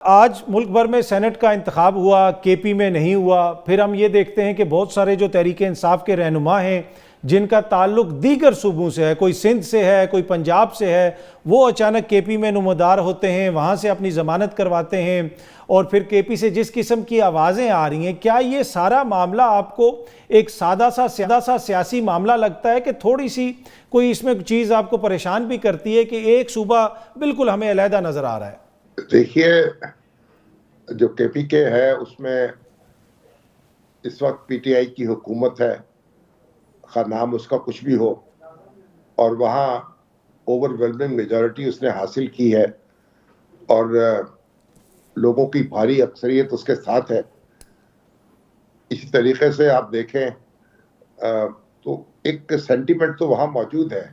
आज मुल्क भर में सेनेट का इंतखाब हुआ, केपी में नहीं हुआ। फिर हम ये देखते हैं कि बहुत सारे जो तहरीक इंसाफ के रहनुमा हैं जिनका ताल्लुक दीगर सूबों से है, कोई सिंध से है, कोई पंजाब से है, वो अचानक केपी में नुमादार होते हैं, वहाँ से अपनी ज़मानत करवाते हैं और फिर केपी से जिस किस्म की आवाज़ें आ रही हैं, क्या ये सारा मामला आपको एक सादा सा सियासी मामला लगता है कि थोड़ी सी कोई इसमें चीज़ आपको परेशान भी करती है कि एक सूबा बिल्कुल हमें अलहदा नज़र आ रहा है? देखिए, जो केपी के है उसमें इस वक्त पीटीआई की हुकूमत है, खा नाम उसका कुछ भी हो, और वहाँ ओवरवेलमिंग मेजॉरिटी उसने हासिल की है और लोगों की भारी अक्सरियत उसके साथ है। इसी तरीके से आप देखें तो एक सेंटिमेंट तो वहाँ मौजूद है,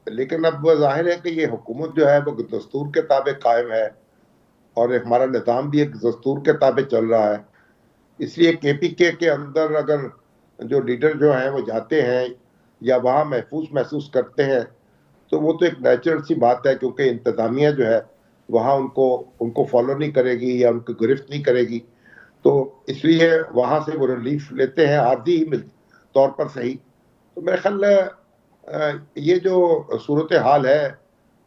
लेकिन अब जाहिर है कि ये हुकूमत जो है वो दस्तूर के ताबे कायम है और हमारा निज़ाम भी एक दस्तूर के ताबे चल रहा है। इसलिए केपी के अंदर अगर जो लीडर जो हैं वो जाते हैं या वहाँ महसूस करते हैं तो वो तो एक नेचुरल सी बात है, क्योंकि इंतज़ामिया जो है वहाँ उनको फॉलो नहीं करेगी या उनको गिरफ्त नहीं करेगी, तो इसलिए वहाँ से वो रिलीफ लेते हैं आर्जी ही तौर पर सही। तो मेरे ख्याल ये जो सूरत हाल है,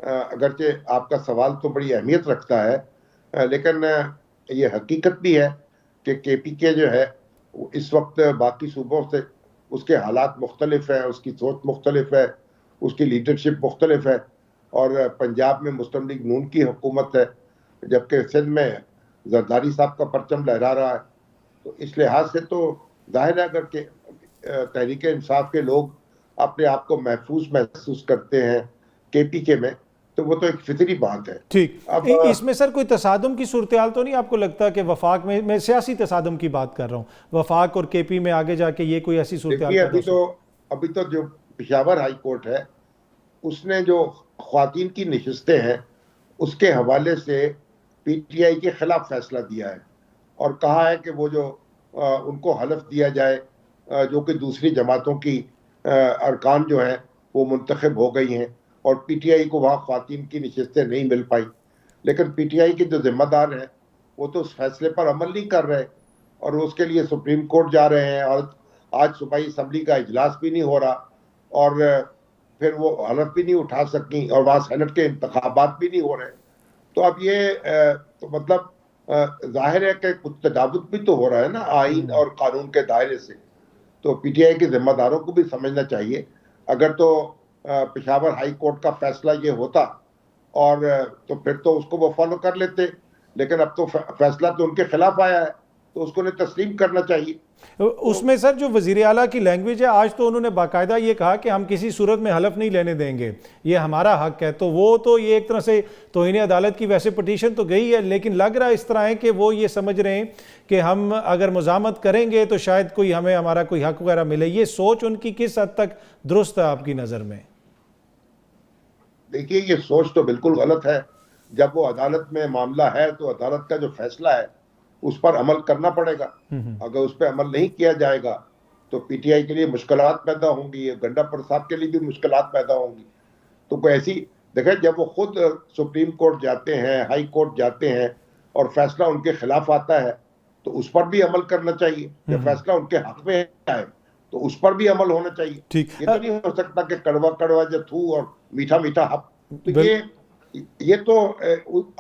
अगरचे आपका सवाल तो बड़ी अहमियत रखता है, लेकिन ये हकीकत भी है कि केपी के जो है इस वक्त बाकी सूबों से उसके हालात मुख्तलिफ हैं, उसकी सोच मुख्तलिफ है, उसकी लीडरशिप मुख्तलिफ है। और पंजाब में मुस्लिम लीग नून की हुकूमत है, जबकि सिंध में जरदारी साहब का परचम लहरा रहा है। तो इस लिहाज से तो जाहिर है अगर के तहरीक इंसाफ के लोग अपने आप को महसूस करते हैं केपी के में, तो वो तो एक फितरी बात है। ठीक, अब इसमें सर कोई तसादुम की सूरत हाल तो नहीं आपको लगता कि वफाक में, मैं सियासी तसादुम की बात कर रहा हूँ, वफाक और केपी में आगे जाके ये कोई ऐसी सूरत हाल? अभी तो जो पेशावर हाई कोर्ट है उसने जो ख्वातीन की नशिस्तें हैं उसके हवाले से पीटीआई के खिलाफ फैसला दिया है और कहा है कि वो जो उनको हलफ दिया जाए जो कि दूसरी जमातों की अरकान जो हैं वो मुंतखब हो गई हैं और पीटीआई को वहाँ ख्वातीन की नशिस्तें नहीं मिल पाई। लेकिन पीटीआई के जो जिम्मेदार हैं वो तो उस फैसले पर अमल नहीं कर रहे और उसके लिए सुप्रीम कोर्ट जा रहे हैं और आज सूबाई असम्बली का इजलास भी नहीं हो रहा और फिर वो हलफ भी नहीं उठा सकी और वहाँ सेनेट के इंतखाबात भी नहीं हो रहे। तो अब ये तो मतलब जाहिर है कि कुछ तजावुज़ भी तो हो रहा है ना आईन और कानून के दायरे से। तो पीटीआई के जिम्मेदारों को भी समझना चाहिए। अगर तो पेशावर हाई कोर्ट का फैसला ये होता और तो फिर तो उसको वो फॉलो कर लेते, लेकिन अब तो फैसला तो उनके खिलाफ आया है तो उसको उन्हें तस्लीम करना चाहिए। उसमें सर जो वज़ीर आला की लैंग्वेज है, आज तो उन्होंने बाकायदा ये कहा कि हम किसी सूरत में हलफ नहीं लेने देंगे, ये हमारा हक है। तो वो तो ये एक तरह से तौहीन अदालत की वैसे पटिशन तो गई है, लेकिन लग रहा है इस तरह है कि वो ये समझ रहे हैं कि हम अगर मुज़ामत करेंगे तो शायद कोई हमें हमारा कोई हक वगैरह मिले। ये सोच उनकी किस हद तक दुरुस्त है आपकी नज़र में? देखिए, ये सोच तो बिल्कुल गलत है। जब वो अदालत में मामला है तो अदालत का जो फैसला है उस पर अमल करना पड़ेगा। अगर उस पर अमल नहीं किया जाएगा तो पीटीआई के लिए मुश्किलात पैदा होंगी, गंडापुर साहब के लिए भी मुश्किलात पैदा होंगी। तो कोई ऐसी देखें, जब वो खुद सुप्रीम कोर्ट जाते हैं, हाई कोर्ट जाते हैं और फैसला उनके खिलाफ आता है तो उस पर भी अमल करना चाहिए। जब फैसला उनके हक में आए तो उस पर भी अमल होना चाहिए। ये तो नहीं हो सकता कि कड़वा कड़वा जो थू और मीठा मीठा हक। तो ये तो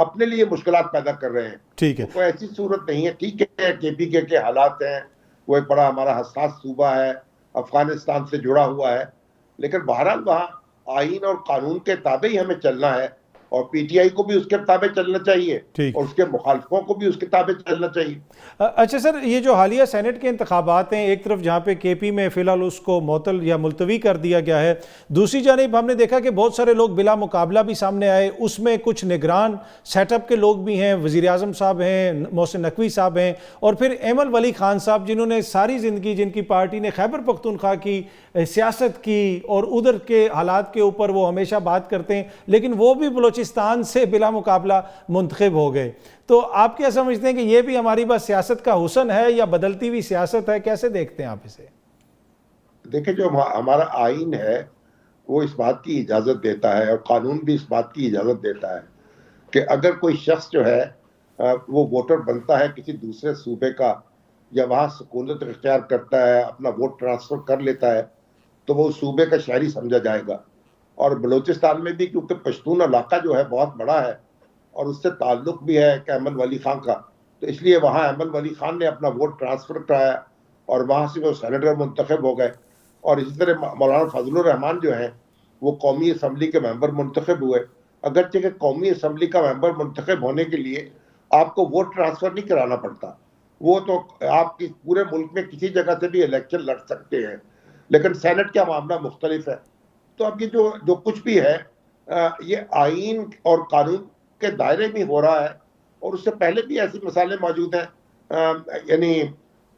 अपने लिए मुश्किलात पैदा कर रहे हैं। ठीक है, तो कोई ऐसी सूरत नहीं है। ठीक है, केपी के हालात हैं, वो एक बड़ा हमारा हसास सूबा है, अफगानिस्तान से जुड़ा हुआ है, लेकिन बहरहाल वहाँ आईन और कानून के ताबे ही हमें चलना है और पीटीआई को भी उसके ताबे चलना चाहिए और उसके मुखालफों को भी उसके ताबे चलना चाहिए। अच्छा सर, ये जो हालिया सेनेट के इंतखाबात हैं, एक तरफ जहाँ पे केपी में फ़िलहाल उसको मअतल या मुलतवी कर दिया गया है, दूसरी जानिब हमने देखा कि बहुत सारे लोग बिला मुकाबला भी सामने आए। उसमें कुछ निगरान सेटअप के लोग भी हैं, वज़ीर आज़म साहब हैं, मोहसिन नकवी साहब हैं और फिर एमल वली खान साहब, जिन्होंने सारी ज़िंदगी, जिनकी पार्टी ने खैबर पख्तूनख्वा की सियासत की और उधर के हालात के ऊपर वो हमेशा बात करते हैं, लेकिन वो भी बलोचिस्तान से बिला मुकाबला मुंतखब हो गए। तो आप क्या समझते हैं कि ये भी हमारी बस सियासत का हुस्न है या बदलती हुई सियासत है? कैसे देखते हैं आप इसे? देखिए, जो हमारा आईन है वो इस बात की इजाज़त देता है और कानून भी इस बात की इजाज़त देता है कि अगर कोई शख्स जो है वो वोटर बनता है किसी दूसरे सूबे का या वहाँ सकूनत इख्तियार करता है, अपना वोट ट्रांसफर कर लेता है, तो वो उस सूबे का शहरी समझा जाएगा। और बलूचिस्तान में भी क्योंकि पश्तून इलाका जो है बहुत बड़ा है और उससे ताल्लुक भी है अहमद वली खान का, तो इसलिए वहाँ अहमद वली खान ने अपना वोट ट्रांसफर कराया और वहाँ से वो सेनेटर मुंतखब हो गए। और इसी तरह मौलाना फजलुर रहमान जो है वो कौमी असम्बली के मेंबर मुंतखब हुए। अगरचे कि कौमी असम्बली का मेंबर मुंतखब होने के लिए आपको वोट ट्रांसफर नहीं कराना पड़ता, वो तो आप पूरे मुल्क में किसी जगह से भी इलेक्शन लड़ सकते हैं, लेकिन सेनेट का मामला मुख्तलिफ है। तो अब ये जो कुछ भी है ये आइन और कानून के दायरे में हो रहा है और उससे पहले भी ऐसी मिसालें मौजूद हैं। यानी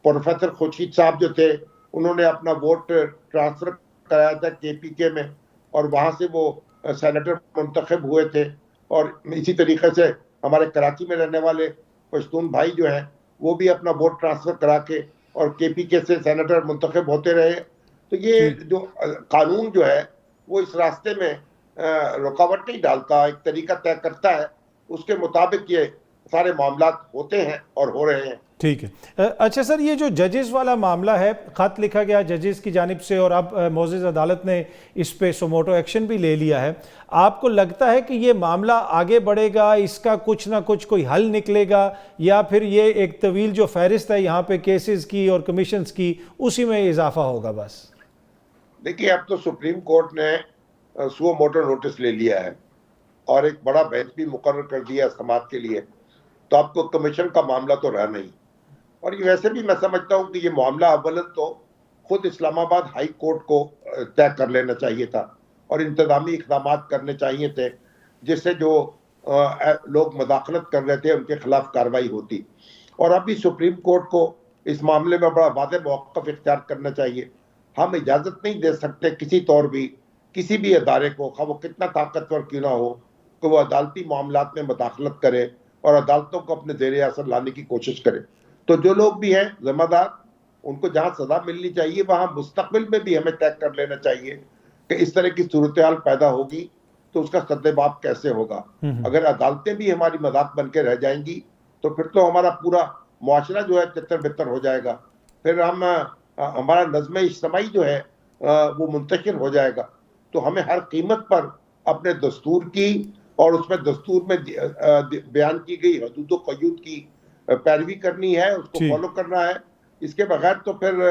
प्रोफेसर खुर्शीद साहब जो थे उन्होंने अपना वोट ट्रांसफर कराया था केपीके में और वहां से वो सेनेटर मुंतखब हुए थे। और इसी तरीके से हमारे कराची में रहने वाले पश्तून भाई जो हैं वो भी अपना वोट ट्रांसफर करा के और केपीके से सेनेटर मुंतखब होते रहे। तो ये जो कानून जो है वो इस रास्ते में रुकावट नहीं डालता, एक तरीका तय करता है, उसके मुताबिक ये सारे मामला होते हैं और हो रहे हैं। ठीक है। अच्छा सर, ये जो जजेस वाला मामला है, खत लिखा गया जजेस की जानिब से और अब मोअज़्ज़ज़ अदालत ने इस पे सुमोटो एक्शन भी ले लिया है, आपको लगता है कि ये मामला आगे बढ़ेगा, इसका कुछ ना कुछ कोई हल निकलेगा, या फिर ये एक तवील जो फहरिस्त है यहाँ पे केसेस की और कमीशंस की उसी में इजाफा होगा बस? देखिए, अब तो सुप्रीम कोर्ट ने सुओ मोटो नोटिस ले लिया है और एक बड़ा बेंच भी मुकर्रर कर दिया समाअत के लिए, तो आपको कमीशन का मामला तो रहा नहीं। और ये वैसे भी मैं समझता हूँ कि ये मामला अव्वलन तो खुद इस्लामाबाद हाई कोर्ट को तय कर लेना चाहिए था और इंतजामी इक़दाम करने चाहिए थे जिससे जो लोग मदाखलत कर रहे थे उनके खिलाफ कार्रवाई होती। और अभी सुप्रीम कोर्ट को इस मामले में बड़ा वाज़ेह मौक़िफ़ इख्तियार करना चाहिए। हम इजाज़त नहीं दे सकते किसी तौर भी किसी भी अदारे को, खा वो कितना ताकतवर क्यों ना हो, कि वो अदालती मामलात में मदाखलत करे और अदालतों को अपने ज़ेरे असर लाने की कोशिश करे। तो जो लोग भी हैं ज़िम्मेदार, उनको जहाँ सज़ा मिलनी चाहिए वहाँ मुस्तक़बिल में भी हमें तय कर लेना चाहिए कि इस तरह की सूरत हाल पैदा होगी तो उसका सद्देबाब कैसे होगा। अगर अदालतें भी हमारी मजाक बन के रह जाएंगी तो फिर तो हमारा पूरा मुआशरा जो है तितर बितर हो जाएगा, फिर हमारा नज़्म इज्तिमाई जो है वो मुंतशिर हो जाएगा। तो हमें हर कीमत पर अपने दस्तूर की और उसमें दस्तूर में बयान की गई हदूद क़यूद की पैरवी करनी है, उसको फॉलो करना है। इसके बगैर तो फिर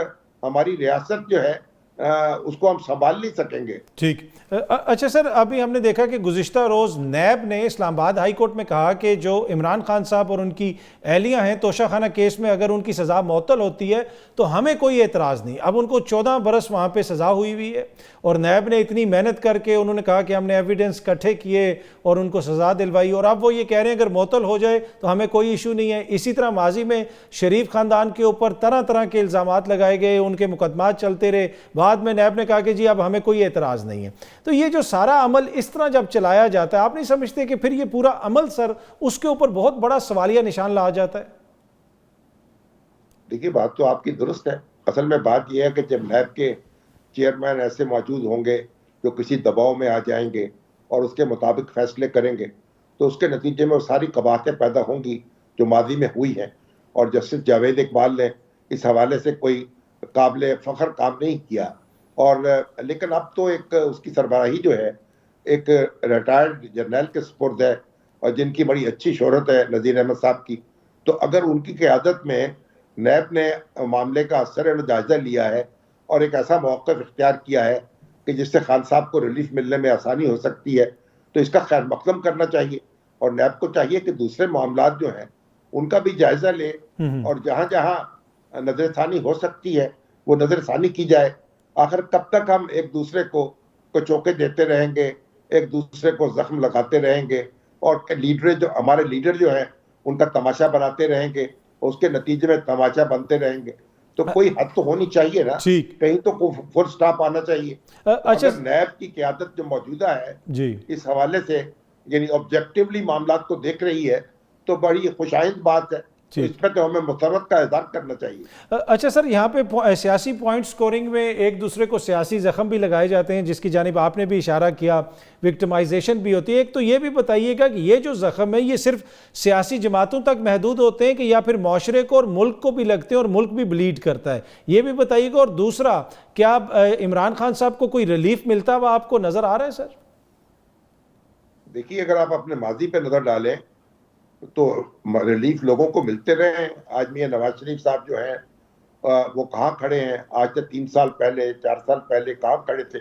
हमारी रियासत जो है उसको हम संभाल नहीं सकेंगे। ठीक। अच्छा सर, अभी हमने देखा कि गुज़िश्ता रोज़ नैब ने इस्लामाबाद हाई कोर्ट में कहा कि जो इमरान खान साहब और उनकी अहलियाँ हैं तोशा खाना केस में अगर उनकी सज़ा मअतल होती है तो हमें कोई एतराज़ नहीं। अब उनको 14 बरस वहाँ पे सज़ा हुई हुई है और नैब ने इतनी मेहनत करके उन्होंने कहा कि हमने एविडेंस इकट्ठे किए और उनको सज़ा दिलवाई और अब वो ये कह रहे हैं अगर मअतल हो जाए तो हमें कोई इशू नहीं है। इसी तरह माजी में शरीफ ख़ानदान के ऊपर तरह तरह के इल्ज़ामात लगाए गए, उनके मुकदमात चलते रहे, बाद में नैब ने कहा कि जी अब हमें कोई एतराज़ नहीं है। तो ये जो सारा अमल इस तरह जब चलाया जाता है, आप नहीं समझते कि फिर ये पूरा अमल सर उसके ऊपर बहुत बड़ा सवालिया निशान ला जाता है? देखिए, बात तो आपकी दुरुस्त है। असल में बात यह है कि जब नैब के चेयरमैन ऐसे मौजूद होंगे जो किसी दबाव में आ जाएंगे और उसके मुताबिक फैसले करेंगे तो उसके नतीजे में वो सारी कबाहतें पैदा होंगी जो माजी में हुई हैं। और जस्टिस जावेद इकबाल ने इस हवाले से कोई काबिल फ़ख्र काम नहीं किया। और लेकिन अब तो एक उसकी सरबराही जो है एक रिटायर्ड जर्नल के सुपुर्द है और जिनकी बड़ी अच्छी शोहरत है, नज़ीर अहमद साहब की। तो अगर उनकी क़यादत में नैब ने मामले का असर जायज़ा लिया है और एक ऐसा मौक़िफ़ इख्तियार किया है कि जिससे खान साहब को रिलीफ मिलने में आसानी हो सकती है, तो इसका खैर मक़दम करना चाहिए। और नैब को चाहिए कि दूसरे मामलात जो हैं उनका भी जायज़ा ले और जहाँ जहाँ नज़रसानी हो सकती है वो नज़रसानी की जाए। आखिर कब तक हम एक दूसरे को चौके देते रहेंगे, एक दूसरे को जख्म लगाते रहेंगे और हमारे लीडर जो हैं उनका तमाशा बनाते रहेंगे, उसके नतीजे में तमाशा बनते रहेंगे। तो कोई हद तो होनी चाहिए ना, कहीं तो फुल स्टॉप आना चाहिए। अच्छा, नैब की क़यादत जो मौजूदा है जी इस हवाले से यानी ऑब्जेक्टिवली मामलात को देख रही है तो बड़ी खुशाइंद बात है। तो इसमें तो हमें मुसर्रत का इज़हार करना चाहिए। अच्छा सर, यहाँ पे सियासी पॉइंट स्कोरिंग में एक दूसरे को सियासी जख्म भी लगाए जाते हैं, जिसकी जानिब आपने भी इशारा किया, विक्टिमाइजेशन भी होती है। एक तो ये भी बताइएगा कि ये जो जख्म है ये सिर्फ सियासी जमातों तक महदूद होते हैं कि या फिर माशरे को और मुल्क को भी लगते हैं और मुल्क भी ब्लीड करता है, ये भी बताइएगा। और दूसरा, क्या इमरान खान साहब को कोई रिलीफ मिलता हुआ आपको नजर आ रहा है सर? देखिए, अगर आप अपने माजी पे नजर डालें तो रिलीफ लोगों को मिलते रहे हैं। आज मियां नवाज शरीफ साहब जो हैं वो कहाँ खड़े हैं? आज से 3 साल पहले, 4 साल पहले कहाँ खड़े थे?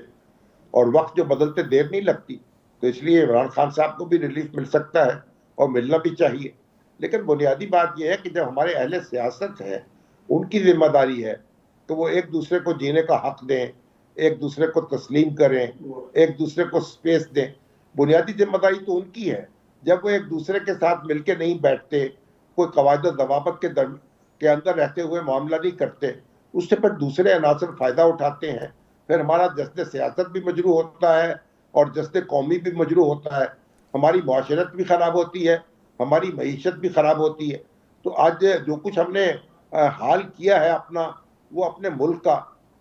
और वक्त जो बदलते देर नहीं लगती, तो इसलिए इमरान खान साहब को भी रिलीफ मिल सकता है और मिलना भी चाहिए। लेकिन बुनियादी बात यह है कि जब हमारे अहले सियासत है, उनकी जिम्मेदारी है तो वो एक दूसरे को जीने का हक दें, एक दूसरे को तस्लीम करें, एक दूसरे को स्पेस दें। बुनियादी जिम्मेदारी तो उनकी है। जब वो एक दूसरे के साथ मिलके नहीं बैठते, कोई कवायद जवाबत के अंदर रहते हुए मामला नहीं करते, उससे फिर दूसरे अनासर फ़ायदा उठाते हैं। फिर हमारा जश्न सियासत भी मजरू होता है और जश्न कौमी भी मजरू होता है। हमारी मुआशरत भी ख़राब होती है, हमारी मईशत भी ख़राब होती है। तो आज जो कुछ हमने हाल किया है अपना, वो अपने मुल्क का,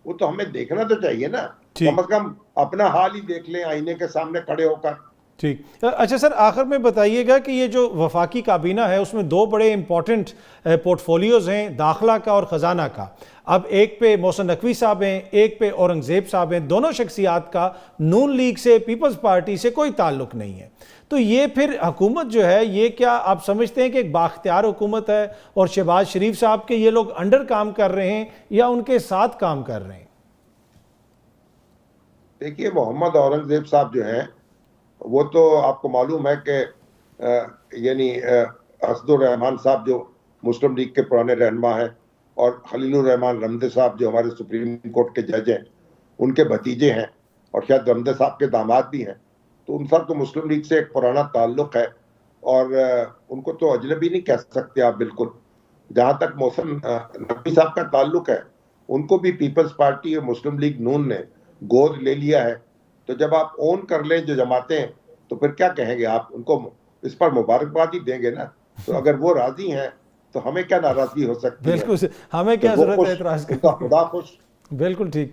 वो तो हमें देखना तो चाहिए ना। कम से कम अपना हाल ही देख लें आईने के सामने खड़े होकर। ठीक। अच्छा सर, आखिर में बताइएगा कि ये जो वफाकी काबीना है उसमें दो बड़े इंपॉर्टेंट पोर्टफोलियोज हैं, दाखिला का और ख़जाना का। अब एक पे मोहसिन नकवी साहब हैं, एक पे औरंगज़ेब साहब हैं। दोनों शख्सियात का नून लीग से, पीपल्स पार्टी से कोई ताल्लुक़ नहीं है। तो ये फिर हुकूमत जो है, ये क्या आप समझते हैं कि एक बाख्तियार हुकूमत है और शहबाज शरीफ साहब के ये लोग अंडर काम कर रहे हैं या उनके साथ काम कर रहे हैं? देखिए, मोहम्मद औरंगज़ेब साहब जो हैं, वो तो आपको मालूम है कि यानी असदुर रहमान साहब जो मुस्लिम लीग के पुराने रहनुमा हैं, और खलीलुर रहमान रमदे साहब जो हमारे सुप्रीम कोर्ट के जज हैं, उनके भतीजे हैं और शायद रमदे साहब के दामाद भी हैं। तो उन सब तो मुस्लिम लीग से एक पुराना ताल्लुक़ है और उनको तो अजनबी नहीं कह सकते आप बिल्कुल। जहाँ तक मोहसिन नकवी साहब का ताल्लुक़ है, उनको भी पीपल्स पार्टी और मुस्लिम लीग नून ने गोद ले लिया है। तो जब आप ओन कर लें जो जमातें, तो फिर क्या कहेंगे आप? उनको इस पर मुबारकबाद ही देंगे ना। तो अगर वो राजी हैं तो हमें क्या नाराजगी हो सकती है? बिल्कुल, हमें क्या जरूरत है एतराज करने की? खुदा खुश। बिल्कुल ठीक।